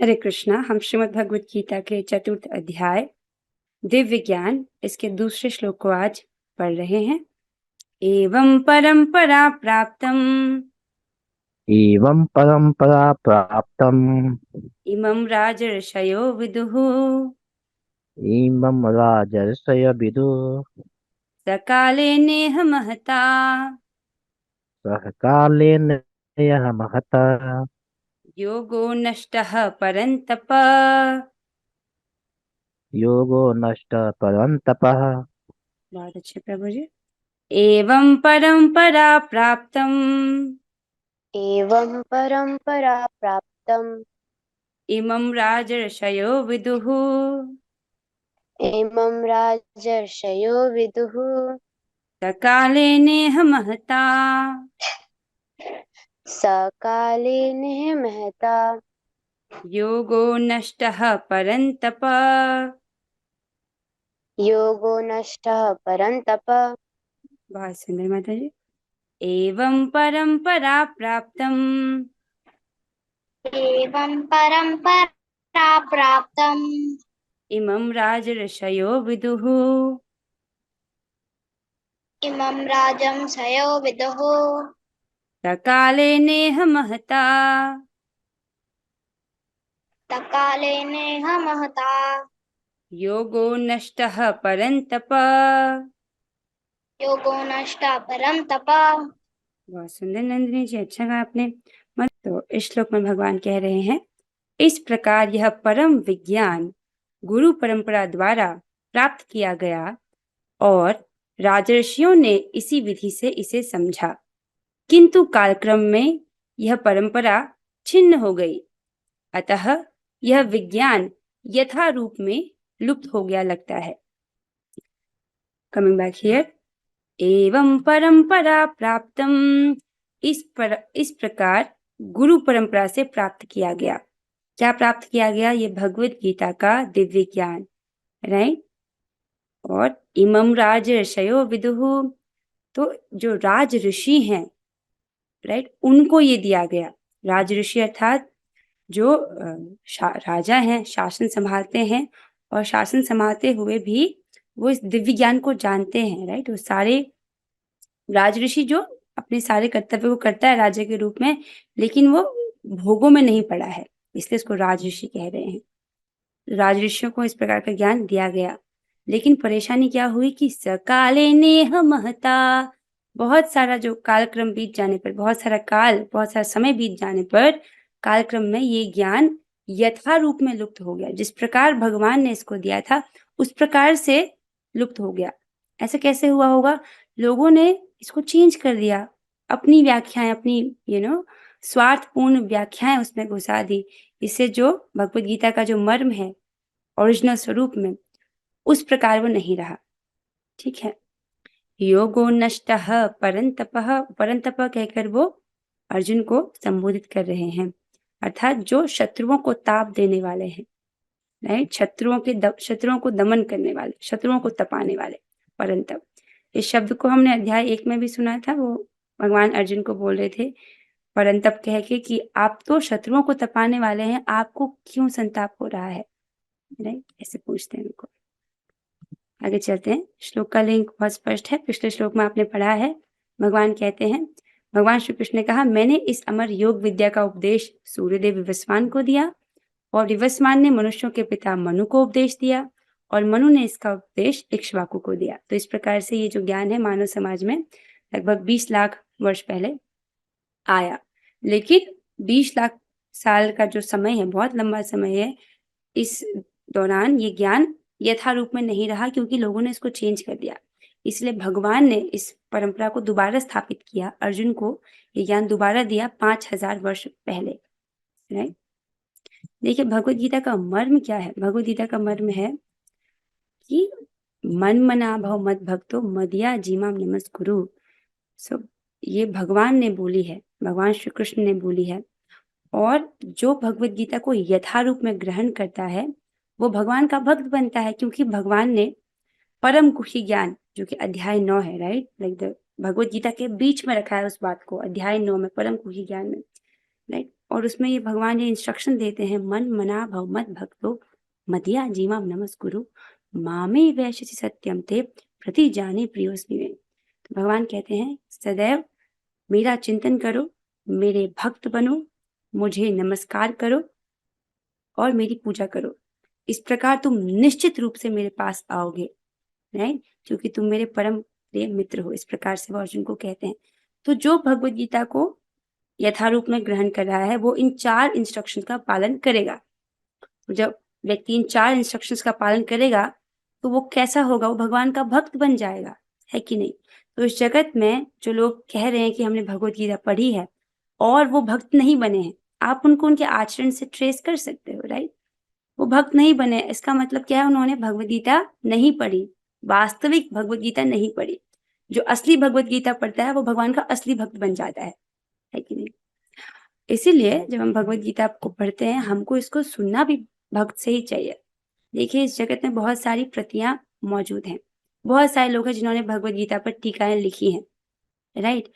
हरे कृष्णा। हम श्रीमद् भगवत गीता के चतुर्थ अध्याय दिव्य ज्ञान इसके दूसरे श्लोक को आज पढ़ रहे हैं। एवं परंपरा प्राप्तम एवं परंपरा प्राप्तम् इमं राजर्षयो विदुः इमं राजर्षय विदुः सकाले नेह महता सह कालेन यः महता योगो नष्टः परन्तप। योगो नष्ट परन्तपः। बहुत अच्छे प्रभु जी। एवं परंपरा प्राप्तम एवं परंपरा प्राप्तम् इमं राजर्षयो विदुः इमं राजर्षयो विदुः सकाले नेह महता सकाले नेह महता योगो नष्टः परन्तप। योगो नष्टः परन्तप। बहुत सुंदर माता जी। एवं परंपरा प्राप्तम एवं परंपरा प्राप्तम् इमं राजर्षयो विदुः इमं राजर्षयो विदुः सकाले नेह महता सकाले नेह महता योगो नष्टः परन्तप। योगो नष्टः परन्तप। बहुत सुंदर नंदिनी जी, अच्छा कहा आपने। तो इस श्लोक में भगवान कह रहे हैं, इस प्रकार यह परम विज्ञान गुरु परंपरा द्वारा प्राप्त किया गया और राजर्षियों ने इसी विधि से इसे समझा, किंतु कालक्रम में यह परंपरा छिन्न हो गई, अतः यह विज्ञान यथा रूप में लुप्त हो गया लगता है। कमिंग बैक हियर, एवं परंपरा प्राप्तम, इस प्रकार गुरु परंपरा से प्राप्त किया गया। क्या प्राप्त किया गया? ये भगवत गीता का दिव्य ज्ञान, राइट। और इमं राजर्षयो विदुः, तो जो राज ऋषि हैं, राइट, उनको ये दिया गया। राज ऋषि अर्थात जो राजा हैं, शासन संभालते हैं, और शासन संभालते हुए भी वो इस दिव्य ज्ञान को जानते हैं, राइट। वो सारे राज ऋषि जो अपने सारे कर्तव्य को करता है राजा के रूप में, लेकिन वो भोगों में नहीं पड़ा है, इसलिए इसको राज ऋषि कह रहे हैं। राज ऋषियों को इस प्रकार का ज्ञान दिया गया, लेकिन परेशानी क्या हुई कि सकाले नेह महता, बहुत सारा जो कालक्रम बीत जाने पर, बहुत सारा समय बीत जाने पर कालक्रम में ये ज्ञान यथा रूप में लुप्त हो गया। जिस प्रकार भगवान ने इसको दिया था उस प्रकार से लुप्त हो गया। ऐसा कैसे हुआ होगा? लोगों ने इसको चेंज कर दिया, अपनी व्याख्याएं, अपनी स्वार्थपूर्ण व्याख्याएं उसमें घुसा दी। इससे जो भगवत गीता का जो मर्म है ओरिजिनल स्वरूप में, उस प्रकार वो नहीं रहा। ठीक है। योगो नष्टः परंतपः, परंतप कहकर वो अर्जुन को संबोधित कर रहे हैं, अर्थात जो शत्रुओं को ताप देने वाले हैं, राइट। शत्रुओं को दमन करने वाले, शत्रुओं को तपाने वाले, परंतप। इस शब्द को हमने अध्याय 1 में भी सुना था। वो भगवान अर्जुन को बोल रहे थे परंतप कह के कि आप तो शत्रुओं को तपाने वाले हैं, आपको क्यों संताप हो रहा है, राइट। ऐसे पूछते हैं उनको। आगे चलते हैं। श्लोक का लिंक बहुत स्पष्ट है, पिछले श्लोक में आपने पढ़ा है। भगवान कहते हैं, भगवान श्री कृष्ण ने कहा, मैंने इस अमर योग विद्या का उपदेश सूर्यदेव विवस्वान को दिया, और विवस्वान ने मनुष्यों के पिता मनु को उपदेश दिया, और मनु ने इसका उपदेश इक्ष्वाकु को दिया। तो इस प्रकार से ये जो ज्ञान है मानव समाज में लगभग 20 लाख वर्ष पहले आया। लेकिन 20 लाख साल का जो समय है, बहुत लंबा समय है। इस दौरान ये ज्ञान यथा रूप में नहीं रहा, क्योंकि लोगों ने इसको चेंज कर दिया। इसलिए भगवान ने इस परंपरा को दोबारा स्थापित किया, अर्जुन को ये ज्ञान दोबारा दिया 5000 वर्ष पहले, राइट। देखिए भगवत गीता का मर्म क्या है। भगवत गीता का मर्म है कि मन मना भव मद भक्तो मदिया जीमाम नमस्कुरु। सो ये भगवान ने बोली है, भगवान श्री कृष्ण ने बोली है। और जो भगवत गीता को यथा रूप में ग्रहण करता है वो भगवान का भक्त बनता है, क्योंकि भगवान ने परम कुशी ज्ञान, जो कि अध्याय 9 है, right, like the Bhagavad Gita के बीच में रखा है उस बात को, अध्याय 9 में परम कुशी ज्ञान में, राइट। और उसमें ये भगवान ये इंस्ट्रक्शन देते हैं, मन मना भव मत भक्तो मदिया जीवाम नमस्कुरु मामे वैश्यसि सत्यम ते प्रति जाने प्रियोस्मि मे। तो भगवान कहते हैं सदैव मेरा चिंतन करो, मेरे भक्त बनो, मुझे नमस्कार करो और मेरी पूजा करो। इस प्रकार तुम निश्चित रूप से मेरे पास आओगे, राइट? क्योंकि तुम मेरे परम प्रिय मित्र हो। इस प्रकार से वो अर्जुन को कहते हैं। तो जो भगवत गीता को यथारूप में ग्रहण कर रहा है वो इन 4 इंस्ट्रक्शन का पालन करेगा। तो जब व्यक्ति इन 4 इंस्ट्रक्शंस का पालन करेगा तो वो कैसा होगा? वो भगवान का भक्त बन जाएगा, है कि नहीं? तो इस जगत में जो लोग कह रहे हैं कि हमने भगवत गीता पढ़ी है और वो भक्त नहीं बने हैं, आप उनको उनके आचरण से ट्रेस कर सकते हो, राइट? वो भक्त नहीं बने, इसका मतलब क्या है? उन्होंने भगवत गीता नहीं पढ़ी, वास्तविक भगवत गीता नहीं पढ़ी। जो असली भगवत गीता पढ़ता है वो भगवान का असली भक्त बन जाता है कि नहीं? इसीलिए जब हम भगवत गीता को पढ़ते हैं हमको इसको सुनना भी भक्त से ही चाहिए। देखिए इस जगत में बहुत सारी प्रतियां मौजूद हैं, बहुत सारे लोग हैं जिन्होंने भगवत गीता पर टीकाएं लिखी हैं, राइट?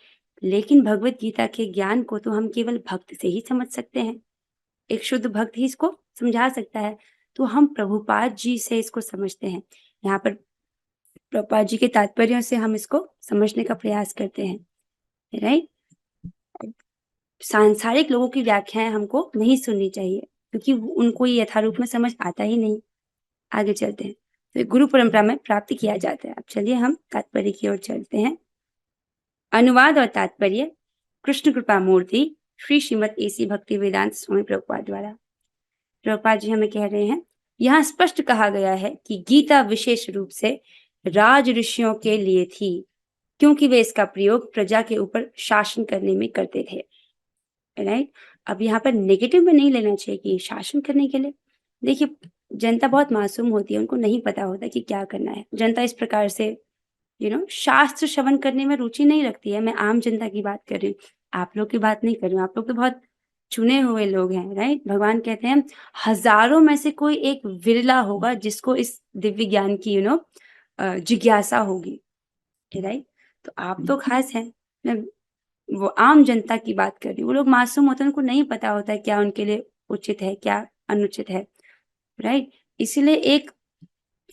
लेकिन भगवत गीता के ज्ञान को तो हम केवल भक्त से ही समझ सकते हैं, एक शुद्ध भक्त ही इसको समझा सकता है। तो हम प्रभुपाद जी से इसको समझते हैं, यहाँ पर प्रभुपाद जी के तात्पर्यों से हम इसको समझने का प्रयास करते हैं, राइट? सांसारिक लोगों की व्याख्याएं हमको नहीं सुननी चाहिए क्योंकि उनको ये यथारूप में समझ आता ही नहीं। आगे चलते हैं। तो गुरु परंपरा में प्राप्त किया जाता है। अब चलिए हम तात्पर्य की ओर चलते हैं। अनुवाद और तात्पर्य कृष्ण कृपा मूर्ति श्री श्रीमद एसी भक्ति वेदांत स्वामी प्रभुपाद द्वारा। प्रभुपाद जी हमें कह रहे हैं, यहाँ स्पष्ट कहा गया है कि गीता विशेष रूप से राज ऋषियों के लिए थी क्योंकि वे इसका प्रयोग प्रजा के ऊपर शासन करने में करते थे, राइट? अब यहाँ पर नेगेटिव में नहीं लेना चाहिए कि शासन करने के लिए। देखिए जनता बहुत मासूम होती है, उनको नहीं पता होता कि क्या करना है। जनता इस प्रकार से शास्त्र श्रवण करने में रुचि नहीं रखती है। मैं आम जनता की बात कर रही हूँ, आप लोग की बात नहीं कर रही हूँ। आप लोग तो बहुत चुने हुए लोग हैं, राइट? भगवान कहते हैं हजारों में से कोई एक विरला होगा जिसको इस दिव्य ज्ञान की जिज्ञासा होगी, राइट? तो आप तो खास हैं। मैं वो आम जनता की बात कर रही हूँ। वो लोग मासूम होते हैं, उनको नहीं पता होता है क्या उनके लिए उचित है क्या अनुचित है, राइट? इसीलिए एक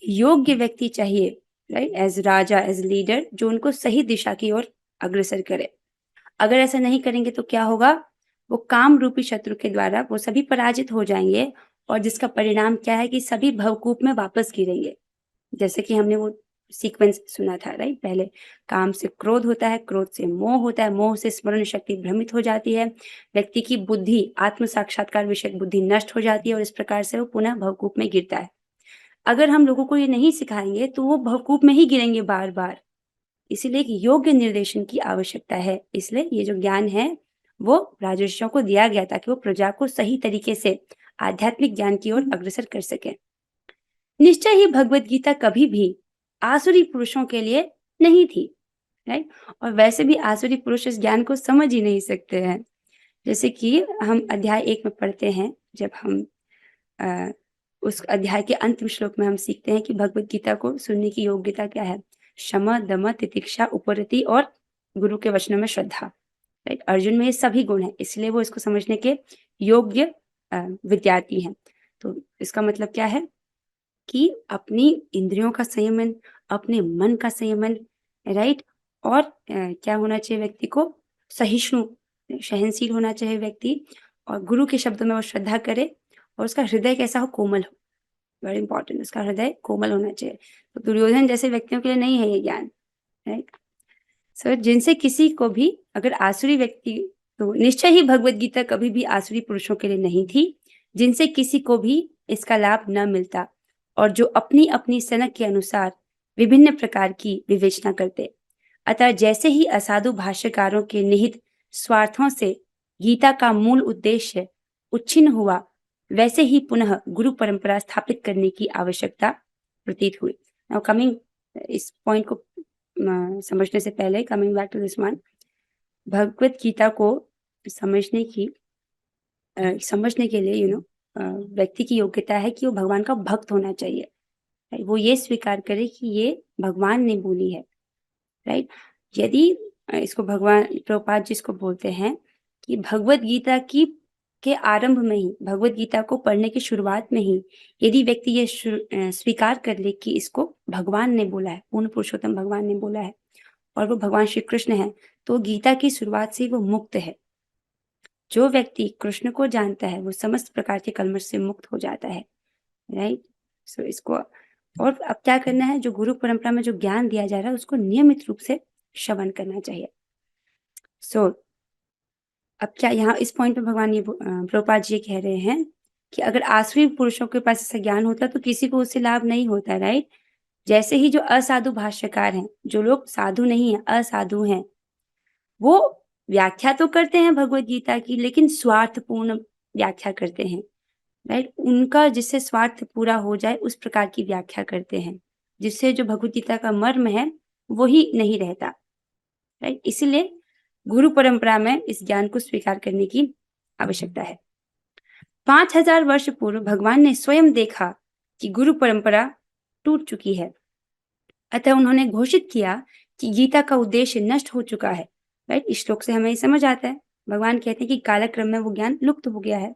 योग्य व्यक्ति चाहिए, राइट? एज राजा, एज लीडर, जो उनको सही दिशा की ओर अग्रसर करे। अगर ऐसा नहीं करेंगे तो क्या होगा? वो काम रूपी शत्रु के द्वारा वो सभी पराजित हो जाएंगे और जिसका परिणाम क्या है कि सभी भवकूप में वापस गिरेंगे। जैसे कि हमने वो सीक्वेंस सुना था, राइट? पहले काम से क्रोध होता है, क्रोध से मोह होता है, मोह से स्मरण शक्ति भ्रमित हो जाती है, व्यक्ति की बुद्धि, आत्म साक्षात्कार विषयक बुद्धि नष्ट हो जाती है और इस प्रकार से वो पुनः भवकूप में गिरता है। अगर हम लोगों को ये नहीं सिखाएंगे तो वो भवकूप में ही गिरेंगे बार बार। इसीलिए एक योग्य निर्देशन की आवश्यकता है। इसलिए ये जो ज्ञान है वो राजर्षियों को दिया गया ताकि वो प्रजा को सही तरीके से आध्यात्मिक ज्ञान की ओर अग्रसर कर सके। निश्चय ही भगवत गीता कभी भी आसुरी पुरुषों के लिए नहीं थी, राइट? और वैसे भी आसुरी पुरुष इस ज्ञान को समझ ही नहीं सकते हैं। जैसे कि हम अध्याय 1 में पढ़ते हैं, जब हम उस अध्याय के अंतिम श्लोक में हम सीखते हैं कि भगवत गीता को सुनने की योग्यता क्या है? शम, दम, तितिक्षा, उपरति और गुरु के वचनों में श्रद्धा, राइट? अर्जुन में ये सभी गुण हैं, इसलिए वो इसको समझने के योग्य विद्यार्थी हैं। तो इसका मतलब क्या है कि अपनी इंद्रियों का संयमन, अपने मन का संयमन, राइट? और क्या होना चाहिए व्यक्ति को? सहिष्णु, सहनशील होना चाहिए व्यक्ति, और गुरु के शब्दों में वो श्रद्धा करे और उसका हृदय कैसा हो? कोमल हो। वेरी इंपॉर्टेंट, उसका हृदय कोमल होना चाहिए। तो दुर्योधन जैसे व्यक्तियों के लिए नहीं है ये ज्ञान, राइट? सो जिनसे किसी को भी अगर आसुरी व्यक्ति, तो निश्चय ही भगवत गीता कभी भी आसुरी पुरुषों के लिए नहीं थी जिनसे किसी को भी इसका लाभ न मिलता और जो अपनी अपनी सनक के अनुसार विभिन्न प्रकार की विवेचना करते। अतः जैसे ही असाधु भाष्यकारों के निहित स्वार्थों से गीता का मूल उद्देश्य उच्छिन्न हुआ, वैसे ही पुनः गुरु परंपरा स्थापित करने की आवश्यकता प्रतीत हुई। नाउ कमिंग, इस पॉइंट को समझने से पहले, coming back to this one, Bhagavad Gita को समझने के लिए व्यक्ति की योग्यता है कि वो भगवान का भक्त होना चाहिए, राइट? वो ये स्वीकार करे कि ये भगवान ने बोली है, राइट? यदि इसको भगवान प्रभुपाद जी इसको बोलते हैं कि भगवत गीता की के आरंभ में ही, भगवत गीता को पढ़ने की शुरुआत में ही यदि व्यक्ति ये स्वीकार कर ले कि इसको भगवान ने बोला है, पूर्ण पुरुषोत्तम भगवान ने बोला है और वो भगवान श्री कृष्ण है, तो गीता की शुरुआत से वो मुक्त है। जो व्यक्ति कृष्ण को जानता है वो समस्त प्रकार के कल्मश से मुक्त हो जाता है, राइट। सो इसको और अब क्या करना है, जो गुरु परंपरा में जो ज्ञान दिया जा रहा है उसको नियमित रूप से श्रवण करना चाहिए। सो अब क्या यहाँ इस पॉइंट पे भगवान ये प्रभुपाद जी कह रहे हैं कि अगर आसुरी पुरुषों के पास ऐसा ज्ञान होता तो किसी को उससे लाभ नहीं होता, राइट। जैसे ही जो असाधु भाष्यकार हैं, जो लोग साधु नहीं है, असाधु हैं, वो व्याख्या तो करते हैं भगवत गीता की, लेकिन स्वार्थपूर्ण व्याख्या करते हैं, राइट। उनका जिससे स्वार्थ पूरा हो जाए उस प्रकार की व्याख्या करते हैं, जिससे जो भगवत गीता का मर्म है वही नहीं रहता, राइट। इसीलिए गुरु परंपरा में इस ज्ञान को स्वीकार करने की आवश्यकता है। 5000 वर्ष पूर्व भगवान ने स्वयं देखा कि गुरु परंपरा टूट चुकी है, अतः उन्होंने घोषित किया कि गीता का उद्देश्य नष्ट हो चुका है, राइट। इस श्लोक से हमें ये समझ आता है, भगवान कहते हैं कि कालक्रम में वो ज्ञान लुप्त हो गया है।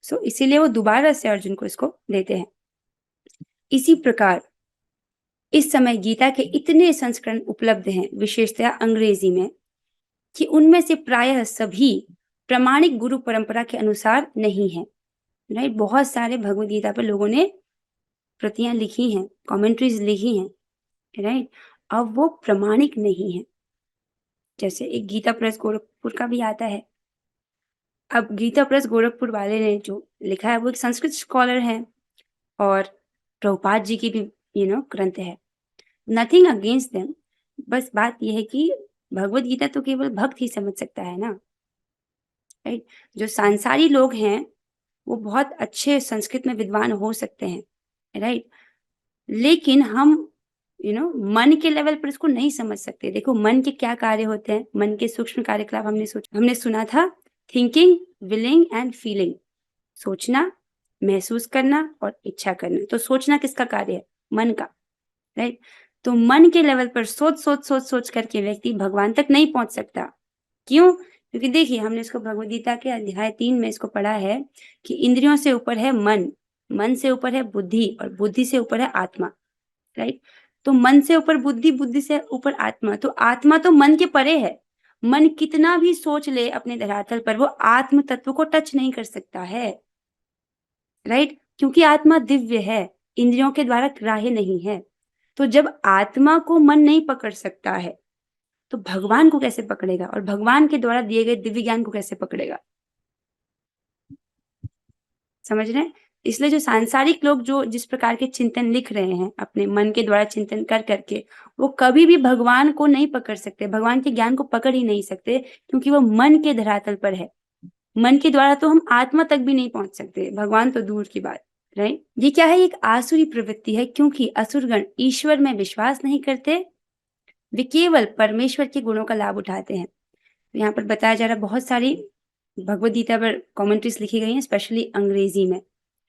सो इसीलिए वो दोबारा से अर्जुन को इसको देते हैं। इसी प्रकार इस समय गीता के इतने संस्करण उपलब्ध हैं, विशेषतया अंग्रेजी में, कि उनमें से प्रायः सभी प्रामाणिक गुरु परंपरा के अनुसार नहीं है, राइट। बहुत सारे भगवत गीता पर लोगों ने प्रतियां लिखी हैं, कमेंट्रीज लिखी हैं, राइट। अब वो प्रामाणिक नहीं है। जैसे एक गीता प्रेस गोरखपुर का भी आता है। अब गीता प्रेस गोरखपुर वाले ने जो लिखा है वो एक संस्कृत स्कॉलर है और प्रभुपाद जी की भी ग्रंथ है। नथिंग अगेंस्ट देम, बस बात यह है कि भगवत गीता तो केवल भक्त ही समझ सकता है ना, राइट। जो सांसारी लोग हैं वो बहुत अच्छे संस्कृत में विद्वान हो सकते हैं, राइट, लेकिन हम मन के लेवल पर इसको नहीं समझ सकते। देखो मन के क्या कार्य होते हैं, मन के सूक्ष्म कार्यकलाप हमने सुना था, थिंकिंग, विलिंग एंड फीलिंग, सोचना, महसूस करना और इच्छा करना। तो सोचना किसका कार्य है? मन का, राइट। तो मन के लेवल पर सोच करके व्यक्ति भगवान तक नहीं पहुंच सकता। क्यों? क्योंकि देखिए हमने इसको भगवद गीता के अध्याय 3 में इसको पढ़ा है कि इंद्रियों से ऊपर है मन, मन से ऊपर है बुद्धि और बुद्धि से ऊपर है आत्मा, राइट। तो मन से ऊपर बुद्धि, बुद्धि से ऊपर आत्मा, तो आत्मा तो मन के परे है। मन कितना भी सोच ले अपने धरातल पर, वो आत्म तत्व को टच नहीं कर सकता है, राइट, क्योंकि आत्मा दिव्य है, इंद्रियों के द्वारा ग्राह्य नहीं है। तो जब आत्मा को मन नहीं पकड़ सकता है तो भगवान को कैसे पकड़ेगा, और भगवान के द्वारा दिए गए दिव्य ज्ञान को कैसे पकड़ेगा? समझ रहे हैं? इसलिए जो सांसारिक लोग जो जिस प्रकार के चिंतन लिख रहे हैं अपने मन के द्वारा चिंतन कर करके, वो कभी भी भगवान को नहीं पकड़ सकते, भगवान के ज्ञान को पकड़ ही नहीं सकते, क्योंकि वो मन के धरातल पर है। मन के द्वारा तो हम आत्मा तक भी नहीं पहुंच सकते, भगवान तो दूर की बात, राइट। ये क्या है? एक आसुरी प्रवृत्ति है, क्योंकि असुरगण ईश्वर में विश्वास नहीं करते, वे केवल परमेश्वर के गुणों का लाभ उठाते हैं। यहाँ पर बताया जा रहा है, बहुत सारी भगवद गीता पर कमेंट्रीज लिखी गई हैं, स्पेशली अंग्रेजी में,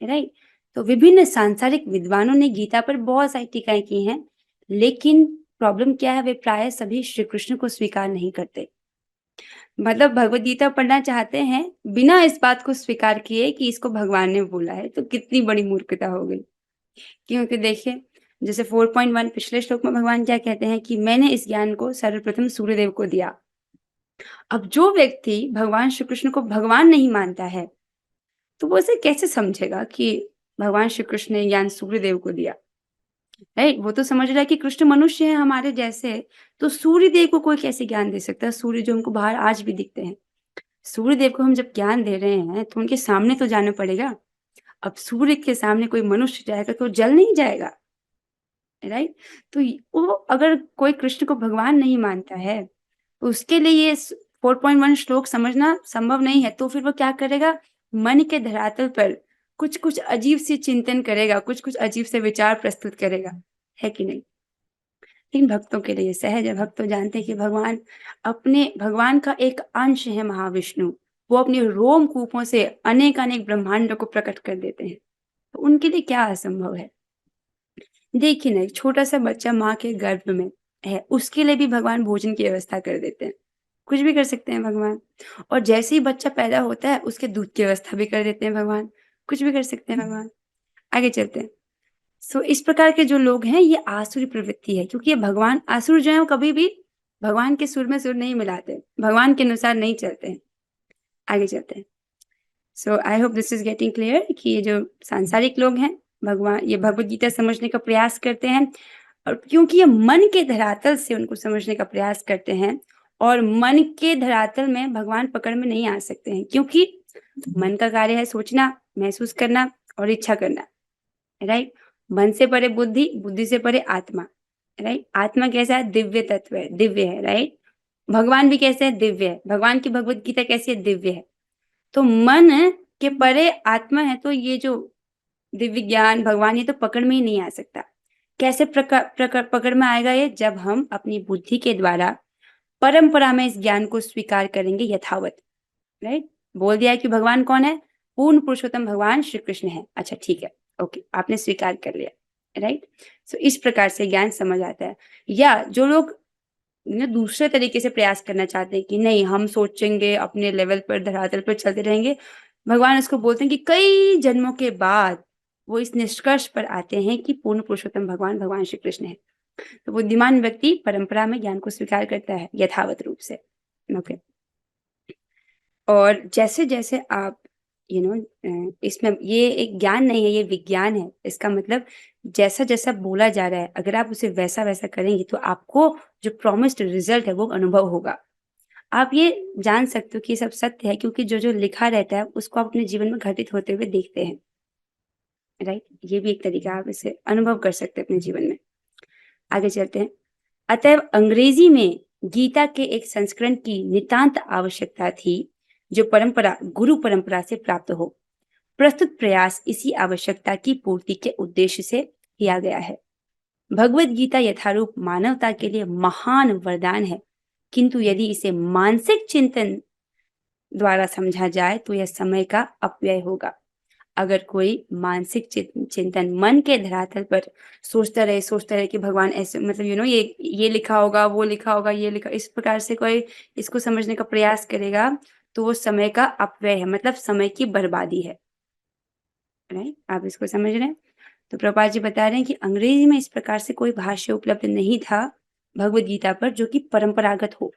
राइट। तो विभिन्न सांसारिक विद्वानों ने गीता पर बहुत सारी टीकाएं की हैं, लेकिन प्रॉब्लम क्या है, वे प्राय सभी श्री कृष्ण को स्वीकार नहीं करते। मतलब भगवद गीता पढ़ना चाहते हैं बिना इस बात को स्वीकार किए कि इसको भगवान ने बोला है, तो कितनी बड़ी मूर्खता हो गई। क्योंकि देखिए जैसे 4.1 पिछले श्लोक में भगवान क्या कहते हैं कि मैंने इस ज्ञान को सर्वप्रथम सूर्यदेव को दिया। अब जो व्यक्ति भगवान श्री कृष्ण को भगवान नहीं मानता है तो वो इसे कैसे समझेगा कि भगवान श्री कृष्ण ने ज्ञान सूर्यदेव को दिया, राइट। वो तो समझ रहा है कि कृष्ण मनुष्य है हमारे जैसे, तो सूर्यदेव को कोई कैसे ज्ञान दे सकता है? सूर्य जो हमको बाहर आज भी दिखते हैं, सूर्यदेव को हम जब ज्ञान दे रहे हैं तो उनके सामने तो जाना पड़ेगा। अब सूर्य के सामने कोई मनुष्य जाएगा तो जल नहीं जाएगा, राइट। तो वो अगर कोई कृष्ण को भगवान नहीं मानता है तो उसके लिए ये 4.1 श्लोक समझना संभव नहीं है। तो फिर वो क्या करेगा? मन के धरातल पर कुछ कुछ अजीब सी चिंतन करेगा, कुछ कुछ अजीब से विचार प्रस्तुत करेगा, है कि नहीं? इन भक्तों के लिए सहज है। भक्त तो जानते हैं कि भगवान का एक अंश है महाविष्णु, वो अपने रोम कूपों से अनेक अनेक ब्रह्मांडों को प्रकट कर देते हैं, तो उनके लिए क्या असंभव है? देखिए ना, एक छोटा सा बच्चा माँ के गर्भ में है, उसके लिए भी भगवान भोजन की व्यवस्था कर देते हैं, कुछ भी कर सकते हैं भगवान। और जैसे ही बच्चा पैदा होता है उसके दूध की व्यवस्था भी कर देते हैं भगवान, कुछ भी कर सकते हैं भगवान। आगे चलते हैं। सो इस प्रकार के जो लोग हैं ये आसुरी प्रवृत्ति है, क्योंकि ये भगवान असुर जो है वो कभी भी भगवान के सुर में सुर नहीं मिलाते, भगवान के अनुसार नहीं चलते हैं। आगे चलते हैं। So I hope this is getting clear कि ये जो सांसारिक लोग हैं भगवान ये भगवत गीता समझने का प्रयास करते हैं, और क्योंकि ये मन के धरातल से उनको समझने का प्रयास करते हैं, और मन के धरातल में भगवान पकड़ में नहीं आ सकते हैं, क्योंकि मन का कार्य है सोचना, महसूस करना और इच्छा करना, राइट। मन से परे बुद्धि, बुद्धि से परे आत्मा, राइट। आत्मा कैसा है? दिव्य तत्व है, दिव्य है, राइट। भगवान भी कैसे है? दिव्य है। भगवान की भगवत गीता कैसी है? दिव्य है। तो मन के परे आत्मा है, तो ये जो दिव्य ज्ञान भगवान ये तो पकड़ में ही नहीं आ सकता। कैसे पकड़ में आएगा ये? जब हम अपनी बुद्धि के द्वारा परंपरा में इस ज्ञान को स्वीकार करेंगे यथावत, राइट। बोल दिया है कि भगवान कौन है? पूर्ण पुरुषोत्तम भगवान श्री कृष्ण है। अच्छा ठीक है, ओके, आपने स्वीकार कर लिया, राइट। सो इस प्रकार से ज्ञान समझ आता है। या जो लोग दूसरे तरीके से प्रयास करना चाहते हैं कि नहीं हम सोचेंगे अपने लेवल पर धरातल पर चलते रहेंगे, भगवान इसको बोलते हैं कि कई जन्मों के बाद वो इस निष्कर्ष पर आते हैं कि पूर्ण पुरुषोत्तम भगवान भगवान श्री कृष्ण है। तो बुद्धिमान व्यक्ति परंपरा में ज्ञान को स्वीकार करता है यथावत रूप से, ओके। और जैसे जैसे आप इसमें ये एक ज्ञान नहीं है, ये विज्ञान है। इसका मतलब जैसा जैसा बोला जा रहा है अगर आप उसे वैसा वैसा करेंगे तो आपको जो प्रॉमिस्ड रिजल्ट है वो अनुभव होगा। आप ये जान सकते हो कि ये सब सत्य है, क्योंकि जो जो लिखा रहता है उसको आप अपने जीवन में घटित होते हुए देखते हैं, राइट। ये भी एक तरीका, आप इसे अनुभव कर सकते हैं अपने जीवन में। आगे चलते हैं। अतएव अंग्रेजी में गीता के एक संस्करण की नितांत आवश्यकता थी जो परंपरा गुरु परंपरा से प्राप्त हो। प्रस्तुत प्रयास इसी आवश्यकता की पूर्ति के उद्देश्य से किया गया है। भगवत गीता यथारूप मानवता के लिए महान वरदान है, किंतु यदि इसे मानसिक चिंतन द्वारा समझा जाए तो यह समय का अपव्यय होगा। अगर कोई मानसिक चिंतन मन के धरातल पर सोचता रहे कि भगवान ऐसे मतलब ये लिखा होगा, वो लिखा होगा, ये लिखा, इस प्रकार से कोई इसको समझने का प्रयास करेगा तो वो समय का अपव्यय है, मतलब समय की बर्बादी है, राइट। आप इसको समझ रहे हैं? तो प्रभुपाद जी बता रहे हैं कि अंग्रेजी में इस प्रकार से कोई भाष्य उपलब्ध नहीं था भगवत गीता पर जो कि परंपरागत हो,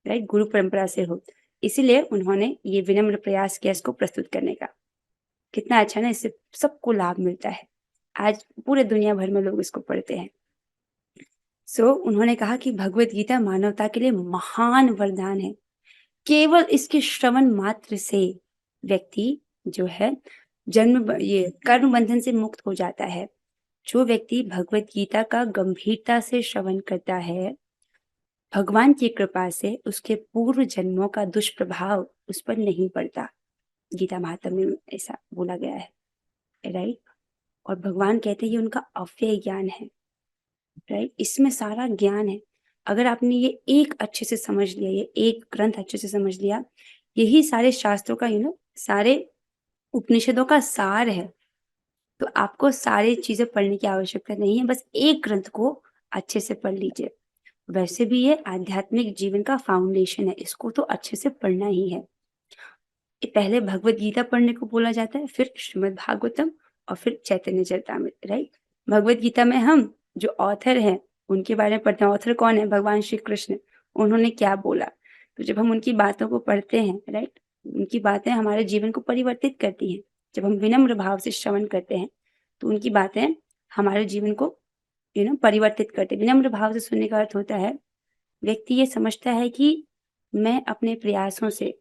राइट, गुरु परंपरा से हो। इसीलिए उन्होंने ये विनम्र प्रयास किया इसको प्रस्तुत करने का। कितना अच्छा ना, इससे सबको लाभ मिलता है। आज पूरे दुनिया भर में लोग इसको पढ़ते हैं। सो उन्होंने कहा कि भगवत गीता मानवता के लिए महान वरदान है। केवल इसके श्रवण मात्र से व्यक्ति जो है ये कर्म बंधन से मुक्त हो जाता है। जो व्यक्ति भगवत गीता का गंभीरता से श्रवण करता है, भगवान की कृपा से उसके पूर्व जन्मों का दुष्प्रभाव उस पर नहीं पड़ता। गीता महात्म्य में ऐसा बोला गया है, राइट। और भगवान कहते हैं ये उनका अव्यय ज्ञान है, राइट। इसमें सारा ज्ञान है। अगर आपने ये एक अच्छे से समझ लिया, ये एक ग्रंथ अच्छे से समझ लिया, यही सारे शास्त्रों का सारे उपनिषदों का सार है। तो आपको सारी चीजें पढ़ने की आवश्यकता नहीं है, बस एक ग्रंथ को अच्छे से पढ़ लीजिए। वैसे भी ये आध्यात्मिक जीवन का फाउंडेशन है, इसको तो अच्छे से पढ़ना ही है। पहले भगवत गीता पढ़ने को बोला जाता है, फिर श्रीमद् भागवतम और फिर चैतन्य चरितामृत, राइट। भगवत गीता में हम जो ऑथर हैं उनके बारे में पढ़ते हैं। ऑथर कौन है? भगवान श्री कृष्ण। उन्होंने क्या बोला, तो जब हम उनकी बातों को पढ़ते हैं, राइट, उनकी बातें हमारे जीवन को परिवर्तित करती हैं। जब हम विनम्र भाव से श्रवण करते हैं तो उनकी बातें हमारे जीवन को परिवर्तित करते। विनम्र भाव से सुनने का अर्थ होता है व्यक्ति ये समझता है कि मैं अपने प्रयासों से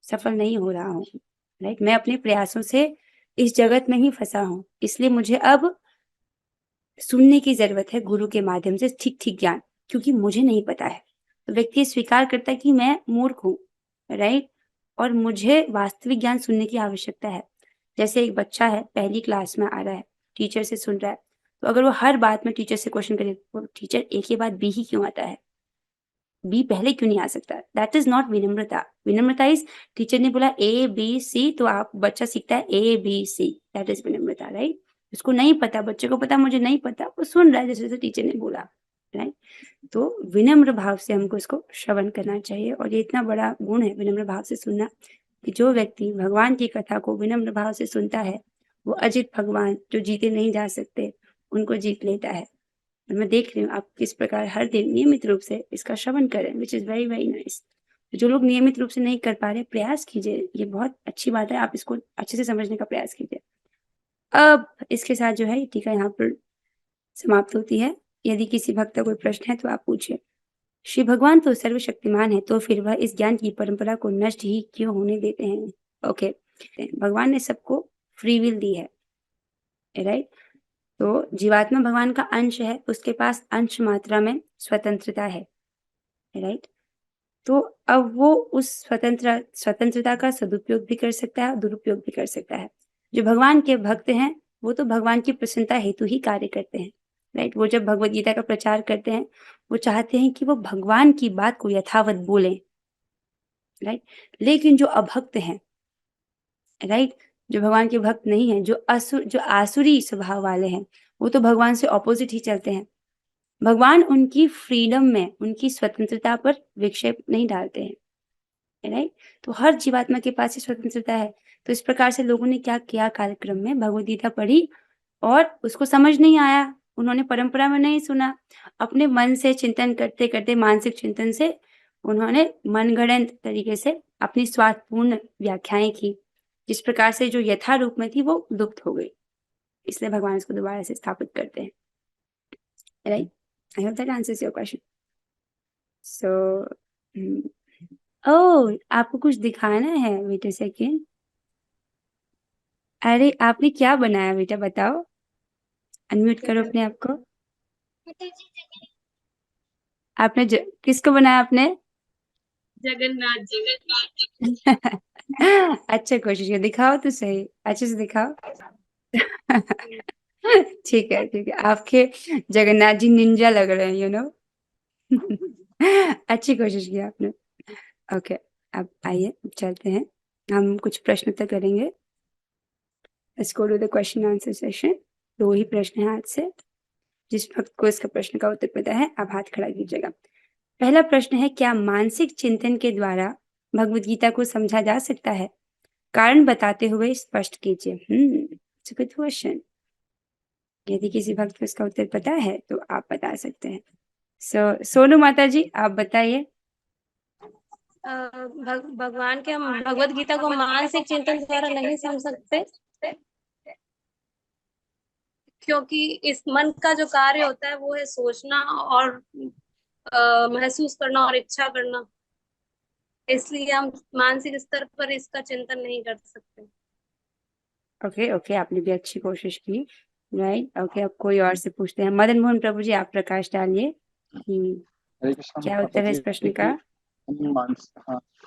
सफल नहीं हो रहा हूँ, राइट। मैं अपने प्रयासों से इस जगत में ही फंसा हूँ, इसलिए मुझे अब सुनने की जरूरत है गुरु के माध्यम से ठीक ठीक ज्ञान, क्योंकि मुझे नहीं पता है। तो व्यक्ति स्वीकार करता है कि मैं मूर्ख हूँ, राइट, और मुझे वास्तविक ज्ञान सुनने की आवश्यकता है। जैसे एक बच्चा है, पहली क्लास में आ रहा है, टीचर से सुन रहा है, तो अगर वो हर बात में टीचर से क्वेश्चन करे, वो टीचर ए के बाद बी ही क्यों आता है, बी पहले क्यों नहीं आ सकता? दैट इज नॉट विनम्रता। विनम्रता इज टीचर ने बोला ए बी सी तो आप बच्चा सीखता है A B C, that is विनम्रता, राइट। उसको नहीं पता, बच्चे को पता मुझे नहीं पता, वो सुन रहा है जैसे जैसे टीचर ने बोला, राइट। तो विनम्र भाव से हमको इसको श्रवण करना चाहिए। और ये इतना बड़ा गुण है विनम्र भाव से सुनना, कि जो व्यक्ति भगवान की कथा को विनम्र भाव से सुनता है, वो अजित भगवान जो जीते नहीं जा सकते, उनको जीत लेता है। और मैं देख रही हूँ आप किस प्रकार हर दिन नियमित रूप से इसका श्रवण करें, which is very very nice. जो लोग नियमित रूप से नहीं कर पा रहे, प्रयास कीजिए, ये बहुत अच्छी बात है, आप इसको अच्छे से समझने का प्रयास कीजिए। अब इसके साथ जो है ये टीका यहाँ पर समाप्त होती है। यदि किसी भक्त का कोई प्रश्न है तो आप पूछिए। श्री भगवान तो सर्वशक्तिमान है, तो फिर वह इस ज्ञान की परंपरा को नष्ट ही क्यों होने देते हैं? ओके, भगवान ने सबको फ्री विल दी है, राइट? तो जीवात्मा भगवान का अंश है, उसके पास अंश मात्रा में स्वतंत्रता है, राइट? तो अब वो उस स्वतंत्रता का सदुपयोग भी कर सकता है और दुरुपयोग भी कर सकता है। जो भगवान के भक्त हैं, वो तो भगवान की प्रसन्नता हेतु ही कार्य करते हैं, राइट? वो जब भगवत गीता का प्रचार करते हैं, वो चाहते हैं कि वो भगवान की बात को यथावत बोलें, राइट? लेकिन जो अभक्त हैं, राइट, जो भगवान के भक्त नहीं है, जो आसुरी स्वभाव वाले हैं, वो तो भगवान से ऑपोजिट ही चलते हैं। भगवान उनकी फ्रीडम में, उनकी स्वतंत्रता पर विक्षेप नहीं डालते हैं, राइट? तो हर जीवात्मा के पास ही स्वतंत्रता है। तो इस प्रकार से लोगों ने क्या किया, कार्यक्रम में भगवद गीता पढ़ी और उसको समझ नहीं आया, उन्होंने परंपरा में नहीं सुना, अपने मन से चिंतन करते करते, मानसिक चिंतन से उन्होंने मनगढ़ंत तरीके से अपनी स्वार्थपूर्ण व्याख्याएं की, जिस प्रकार से जो यथा रूप में थी वो लुप्त हो गई। इसलिए भगवान इसको दोबारा से स्थापित करते हैं, right? I hope that answers your question. So oh, आपको कुछ दिखाना है? Wait a second. अरे आपने क्या बनाया बेटा, बताओ। अनम्यूट करो अपने आप को। आपने किसको बनाया आपने? जगन्नाथ जी। अच्छा, कोशिश किया, दिखाओ तो सही, अच्छे से दिखाओ। ठीक है ठीक है, आपके जगन्नाथ जी निंजा लग रहे हैं, यू नो। अच्छी कोशिश की आपने। ओके, अब आइए चलते हैं, हम कुछ प्रश्न उत्तर करेंगे। Let's go to the question answer session. 2 ही प्रश्न हैं आज से। जिस भक्त को इसका प्रश्न का उत्तर पता है, आप हाथ खड़ा कीजिएगा। पहला प्रश्न है, क्या मानसिक चिंतन के द्वारा भगवत गीता को समझा जा सकता है? कारण बताते हुए स्पष्ट कीजिए। It's a good question. यदि किसी भक्त को इसका उत्तर पता है तो आप बता सकते हैं। सोनू माता जी, आप बताइए। भगवान के हम भगवत गीता को मानसिक चिंतन द्वारा नहीं समझ सकते, क्योंकि इस मन का जो कार्य होता है वो है सोचना और महसूस करना और इच्छा करना। इसलिए हम मानसिक स्तर पर इसका चिंतन नहीं कर सकते। ओके ओके, आपने भी अच्छी कोशिश की, राइट? ओके, अब कोई और से पूछते हैं। मदन मोहन प्रभु जी, आप प्रकाश डालिए कि हरे कृष्ण क्या माता उत्तर है जी, इस प्रश्न का।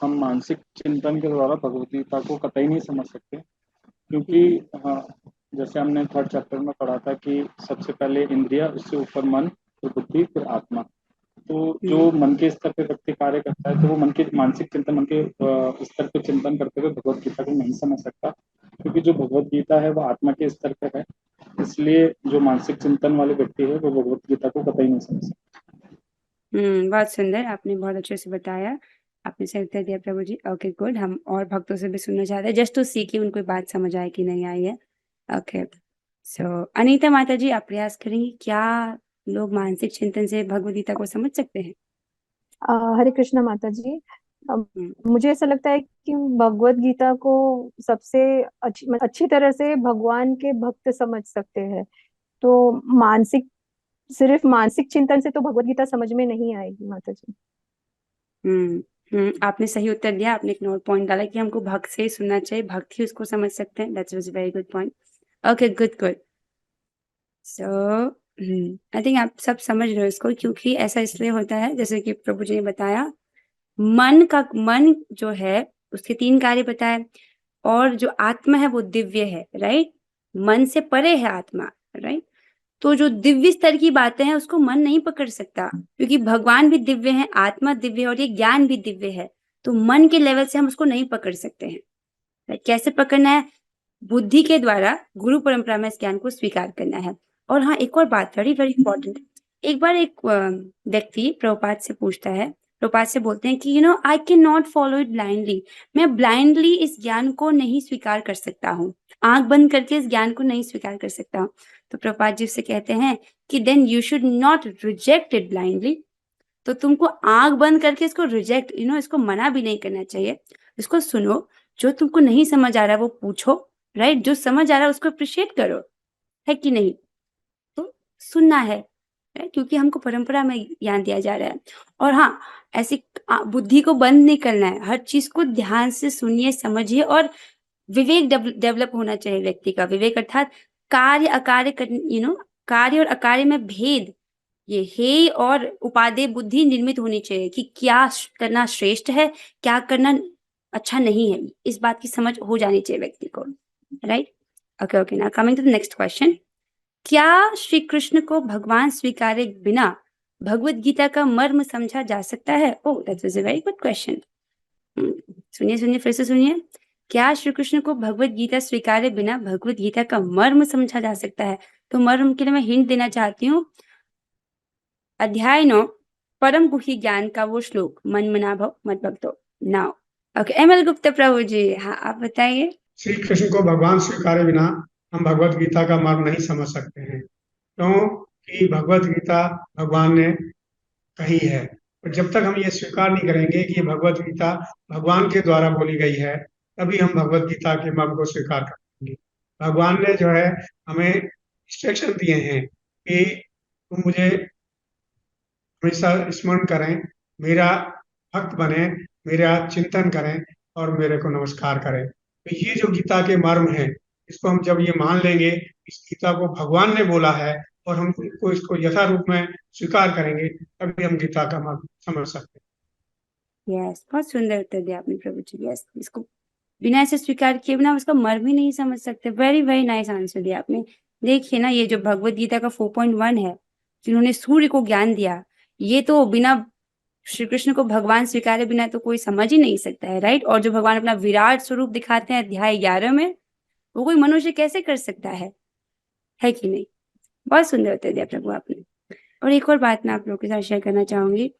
हम मानसिक चिंतन के द्वारा भगवत गीता को कतई नहीं समझ सकते, क्योंकि जैसे हमने 3rd चैप्टर में पढ़ा था कि सबसे पहले इंद्रिया, उससे ऊपर मन, फिर बुद्धि, फिर आत्मा। तो जो मन के स्तर पे व्यक्ति कार्य करता है, तो वो मन के मानसिक चिंतन, मन के स्तर पे चिंतन करते हुए भगवत गीता को नहीं समझ सकता, क्योंकि जो भगवत गीता है वो आत्मा के स्तर पे है। इसलिए जो मानसिक चिंतन वाले व्यक्ति है वो भगवत गीता को कतई नहीं समझ सकता। बहुत सुंदर, आपने बहुत अच्छे से बताया, आपने सही उत्तर दिया प्रभु जी। ओके गुड, हम और भक्तों से भी सुनना चाहते हैं, जस्ट टू सी कि उनको बात समझ आए कि नहीं आई है। ओके, सो अनीता माता जी, आप प्रयास करेंगी, क्या लोग मानसिक चिंतन से भगवद गीता को समझ सकते हैं? हरे कृष्ण माता जी। हम्म, मुझे ऐसा लगता है कि भगवत गीता को सबसे अच्छी तरह से भगवान के भक्त समझ सकते हैं। तो सिर्फ मानसिक चिंतन से तो भगवत गीता समझ में नहीं आएगी माता जी। आपने सही उत्तर दिया। आपने एक और पॉइंट डाला कि हमको भक्त से ही सुनना चाहिए, भक्त ही उसको समझ सकते हैं। That's was very good point. Okay good good. So I think आप सब समझ रहे हो इसको, क्योंकि ऐसा इसलिए होता है, जैसे कि प्रभु जी ने बताया, मन जो है उसके 3 कार्य बताए, और जो आत्मा है वो दिव्य है, राइट? मन से परे है आत्मा, राइट? तो जो दिव्य स्तर की बातें हैं उसको मन नहीं पकड़ सकता, क्योंकि भगवान भी दिव्य है, आत्मा दिव्य है और ये ज्ञान भी दिव्य है। तो मन के लेवल से हम उसको नहीं पकड़ सकते हैं, right? कैसे पकड़ना है? बुद्धि के द्वारा गुरु परंपरा में इस ज्ञान को स्वीकार करना है। और हाँ, एक और बात वेरी वेरी इंपॉर्टेंट, एक बार एक व्यक्ति प्रभुपाद से पूछता है, प्रभुपाद से बोलते हैं कि I can not follow it blindly, मैं ब्लाइंडली इस ज्ञान को नहीं स्वीकार कर सकता हूँ, आंख बंद करके इस ज्ञान को नहीं स्वीकार कर सकता हूँ। तो प्रभुपाद जी उससे कहते हैं कि then you should not reject it blindly, तो तुमको आंख बंद करके इसको रिजेक्ट इसको मना भी नहीं करना चाहिए, इसको सुनो, जो तुमको नहीं समझ आ रहा है वो पूछो, राइट, जो समझ आ रहा है उसको अप्रिशिएट करो, है कि नहीं। तो सुनना है, राइट, क्योंकि हमको परंपरा में ज्ञान दिया जा रहा है। और हाँ, ऐसी बुद्धि को बंद नहीं करना है, हर चीज को ध्यान से सुनिए, समझिए, और विवेक डेवलप होना चाहिए व्यक्ति का। विवेक अर्थात कार्य अकार्य कार्य और अकार्य में भेद, ये हे और उपादेय बुद्धि निर्मित होनी चाहिए कि क्या करना श्रेष्ठ है, क्या करना अच्छा नहीं है, इस बात की समझ हो जानी चाहिए व्यक्ति को, right. Okay, now coming to the next question. क्या श्री कृष्ण को भगवान स्वीकारे बिना भगवत गीता का मर्म समझा जा सकता है? Oh, that was a very good question. सुनिए, फिर से सुनिए। क्या श्री कृष्ण को भगवत गीता स्वीकारे बिना भगवत गीता का मर्म समझा जा सकता है? तो मर्म के लिए मैं हिंट देना चाहती हूँ, अध्याय 9 परम गुही ज्ञान का वो श्लोक, मन मना भव मत भक्तो। नाउ ओके, एमएल गुप्ता प्रभु जी, हाँ आप बताइए। श्री कृष्ण को भगवान स्वीकारे बिना हम भगवत गीता का मर्म नहीं समझ सकते हैं, क्योंकि भगवत गीता भगवान ने कही है। और जब तक हम ये स्वीकार नहीं करेंगे कि ये भगवत गीता भगवान के द्वारा बोली गई है, तभी हम भगवत गीता के मर्म को स्वीकार करेंगे। भगवान ने जो है हमें इंस्ट्रक्शन दिए हैं कि तुम मुझे हमेशा स्मरण करें, मेरा भक्त बने, मेरा चिंतन करें और मेरे को नमस्कार करें। तो ये जो गीता के मर्म है, इसको हम जब ये मान लेंगे, इस गीता को भगवान ने बोला है और हम इसको यथा रूप में स्वीकार करेंगे, तभी हम गीता का मर्म समझ सकते हैं। यस, बहुत सुंदर उत्तर दिया आपने प्रभु जी। यस, इसको बिना ऐसे स्वीकार किए बिना उसका मर्म ही नहीं समझ सकते। वेरी वेरी नाइस आंसर दिया आपने। देखिए ना, ये जो भगवत गीता का 4.1 है, जिन्होंने सूर्य को ज्ञान दिया, ये तो बिना श्री कृष्ण को भगवान स्वीकारे बिना तो कोई समझ ही नहीं सकता है, राइट। और जो भगवान अपना विराट स्वरूप दिखाते हैं अध्याय 11 में, वो कोई मनुष्य कैसे कर सकता है कि नहीं। बहुत सुंदर उत्तर दिया प्रभु आपने। और एक और बात मैं आप लोगों के साथ शेयर करना चाहूंगी।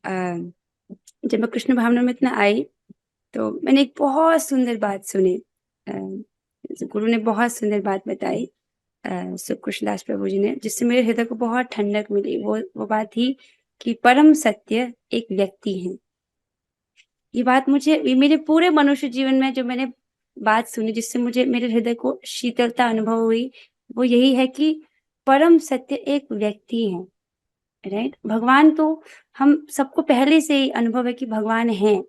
जब मैं कृष्ण भावना में इतना आई, तो मैंने एक बहुत सुंदर बात सुनी। गुरु ने बहुत सुंदर बात बताई, सुकृष्णदास प्रभु जी ने, जिससे मेरे हृदय को बहुत ठंडक मिली। वो बात थी कि परम सत्य एक व्यक्ति है। ये बात ये मेरे पूरे मनुष्य जीवन में जो मैंने बात सुनी, जिससे मुझे मेरे हृदय को शीतलता अनुभव हुई, वो यही है कि परम सत्य एक व्यक्ति है, राइट। भगवान तो हम सबको पहले से ही अनुभव है कि भगवान है,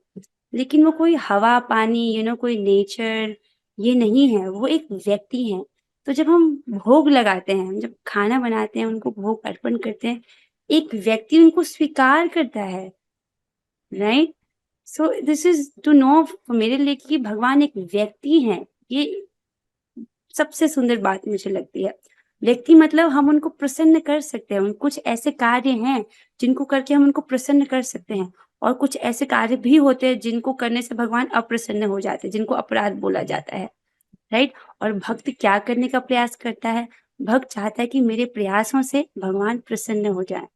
लेकिन वो कोई हवा पानी कोई नेचर ये नहीं है, वो एक व्यक्ति है। तो जब हम भोग लगाते हैं, हम जब खाना बनाते हैं, उनको भोग अर्पण करते हैं, एक व्यक्ति उनको स्वीकार करता है, right. So this is to know मेरे लिए कि भगवान एक व्यक्ति है। ये सबसे सुंदर बात मुझे लगती है। व्यक्ति मतलब हम उनको प्रसन्न कर सकते हैं। कुछ ऐसे कार्य हैं जिनको करके हम उनको प्रसन्न कर सकते हैं, और कुछ ऐसे कार्य भी होते हैं जिनको करने से भगवान अप्रसन्न हो जाते हैं, जिनको अपराध बोला जाता है, राइट। और भक्त क्या करने का प्रयास करता है? भक्त चाहता है कि मेरे प्रयासों से भगवान प्रसन्न हो जाए,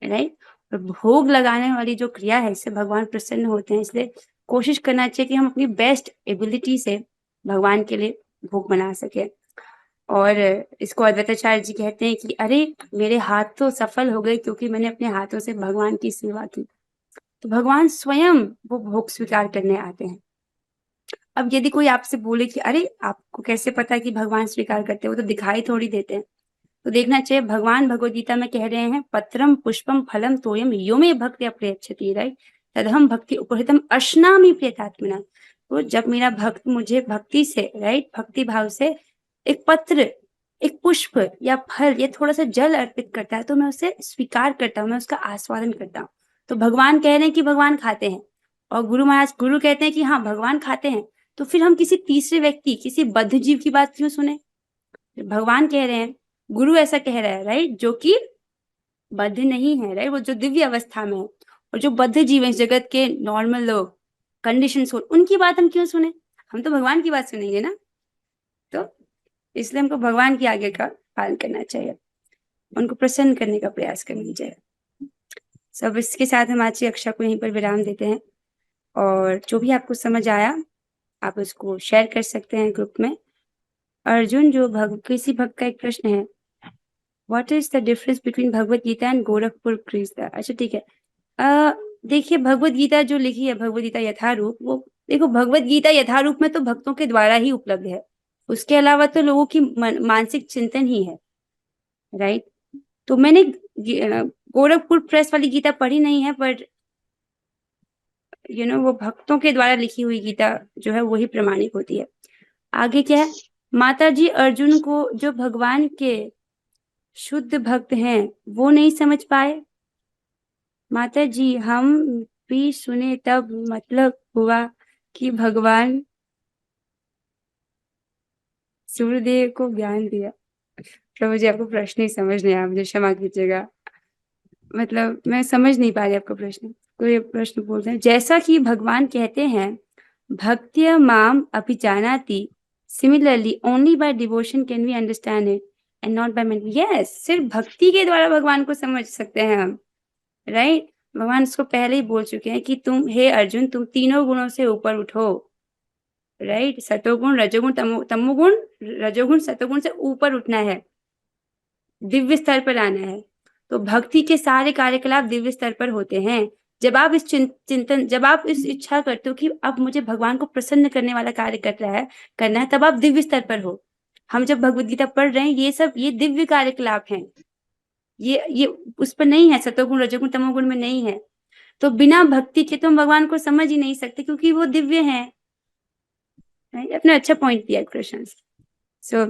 राइट। और भोग लगाने वाली जो क्रिया है, इससे भगवान प्रसन्न होते हैं। इसलिए कोशिश करना चाहिए कि हम अपनी बेस्ट एबिलिटी से भगवान के लिए भोग बना सके। और इसको अद्वैताचार्य जी कहते हैं कि अरे मेरे हाथ तो सफल हो गए, क्योंकि मैंने अपने हाथों से भगवान की सेवा की। तो भगवान स्वयं वो भोग स्वीकार करने आते हैं। अब यदि कोई आपसे बोले कि अरे आपको कैसे पता कि भगवान स्वीकार करते हैं, वो तो दिखाई थोड़ी देते हैं। तो देखना चाहिए, भगवान भगवद गीता में कह रहे हैं, पत्रम पुष्पम फलम तोयम यो मे भक्ति अप्रयच्छति, राइट, तदहम भक्ति उपहृतम अश्नामि प्रियतात्मना। तो जब मेरा भक्त मुझे भक्ति से, राइट, भक्ति भाव से एक पत्र, एक पुष्प या फल या थोड़ा सा जल अर्पित करता है, तो मैं उसे स्वीकार करता हूँ, मैं उसका आस्वादन करता हूँ। तो भगवान कह रहे हैं कि भगवान खाते हैं, और गुरु कहते हैं कि हाँ भगवान खाते हैं। तो फिर हम किसी तीसरे व्यक्ति, किसी बद्ध जीव की बात क्यों सुने? भगवान कह रहे हैं, गुरु ऐसा कह रहा है, राइट, जो कि बद्ध नहीं है, राइट, वो जो दिव्य अवस्था में है। और जो बद्ध जीव है, जगत के नॉर्मल लोग, कंडीशन सोल, उनकी बात हम क्यों सुने? हम तो भगवान की बात सुनेंगे ना। तो इसलिए हमको भगवान की आज्ञा का पालन करना चाहिए। उनको प्रसन्न करने का प्रयास करना चाहिए। सब इसके साथ हम आज की कक्षा को यहीं पर विराम देते हैं, और जो भी आपको समझ आया आप उसको शेयर कर सकते हैं ग्रुप में। अर्जुन, जो किसी भक्त का एक प्रश्न है, what is the difference between Bhagavad Gita and Gorakhpur quiz? अच्छा ठीक है। देखिए, भगवत गीता जो लिखी है, भगवत गीता यथारूप, वो देखो, भगवत गीता यथारूप में तो भक्तों के द्वारा ही उपलब्ध है, उसके अलावा तो लोगों की मानसिक चिंतन ही है, राइट? तो मैंने गोरखपुर प्रेस वाली गीता पढ़ी नहीं है, बट वो भक्तों के द्वारा लिखी हुई गीता जो है वही प्रमाणिक होती है। आगे क्या है? माता जी अर्जुन को, जो भगवान के शुद्ध भक्त हैं, वो नहीं समझ पाए। माता जी, हम भी सुने, तब मतलब हुआ कि भगवान सूर्यदेव को ज्ञान दिया। प्रभु जी, आपको प्रश्न ही समझ नहीं आया, मुझे क्षमा कीजिएगा, मतलब मैं समझ नहीं पा रही आपका प्रश्न। तो ये प्रश्न बोलते हैं, जैसा कि भगवान कहते हैं, भक्त्या माम अभिजानाति, similarly only by devotion can we understand it and not by mental. Yes, सिर्फ भक्ति के द्वारा भगवान को समझ सकते हैं हम, राइट? भगवान इसको पहले ही बोल चुके हैं कि तुम, हे अर्जुन, तुम तीनों गुणों से ऊपर उठो, राइट? सतोगुण, रजोगुण, तमोगुण, रजोगुण, सतोगुण से ऊपर उठना है, दिव्य स्तर पर आना है। तो भक्ति के सारे कार्यकलाप दिव्य स्तर पर होते हैं। जब आप इस चिंतन, जब आप इस इच्छा करते हो कि अब मुझे भगवान को प्रसन्न करने वाला कार्य करना है, तब आप दिव्य स्तर पर हो। हम जब भगवत गीता पढ़ रहे हैं, ये दिव्य कार्यकलाप हैं, ये उस पर नहीं है, सतोगुण, रजोगुण, तमोगुण में नहीं है। तो बिना भक्ति के तुम भगवान को समझ ही नहीं सकते, क्योंकि वो दिव्य हैं। अपने अच्छा पॉइंट दिया कृष्ण। सो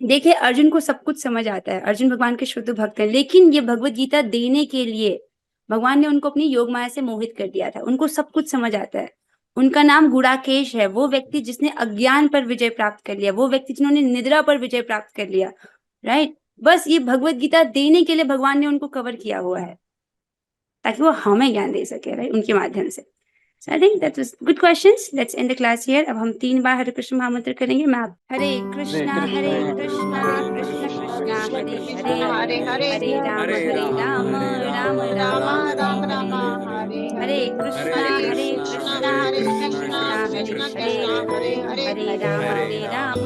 देखिए, अर्जुन को सब कुछ समझ आता है, अर्जुन भगवान के शुद्ध भक्त हैं, लेकिन ये भगवत गीता देने के लिए भगवान ने उनको अपनी योग माया से मोहित कर दिया था। उनको सब कुछ समझ आता है। उनका नाम गुड़ाकेश है, वो व्यक्ति जिसने अज्ञान पर विजय प्राप्त कर लिया, वो व्यक्ति जिन्होंने निद्रा पर विजय प्राप्त कर लिया, राइट? बस ये भगवत गीता देने के लिए भगवान ने उनको कवर किया हुआ है, ताकि वो हमें ज्ञान दे सके, राइट, उनके माध्यम से। So I think that was good questions. Let's end the class here. अब हम 3 बार हरे कृष्ण महामंत्र करेंगे। मैं आप हरे कृष्णा कृष्ण कृष्णा हरे हरे, हरे राम राम राम हरे कृष्णा कृष्णा हरे राम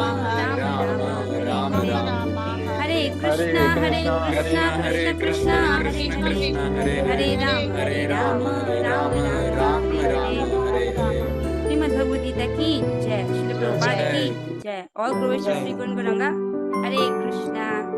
राम हरे कृष्णा कृष्ण कृष्णा हरे राम राम श्रीमद् भगवद गीता की जय। श्रील प्रभुपाद की जय। ऑल ग्लोरी श्री गुरु गौरांगा। हरे कृष्णा।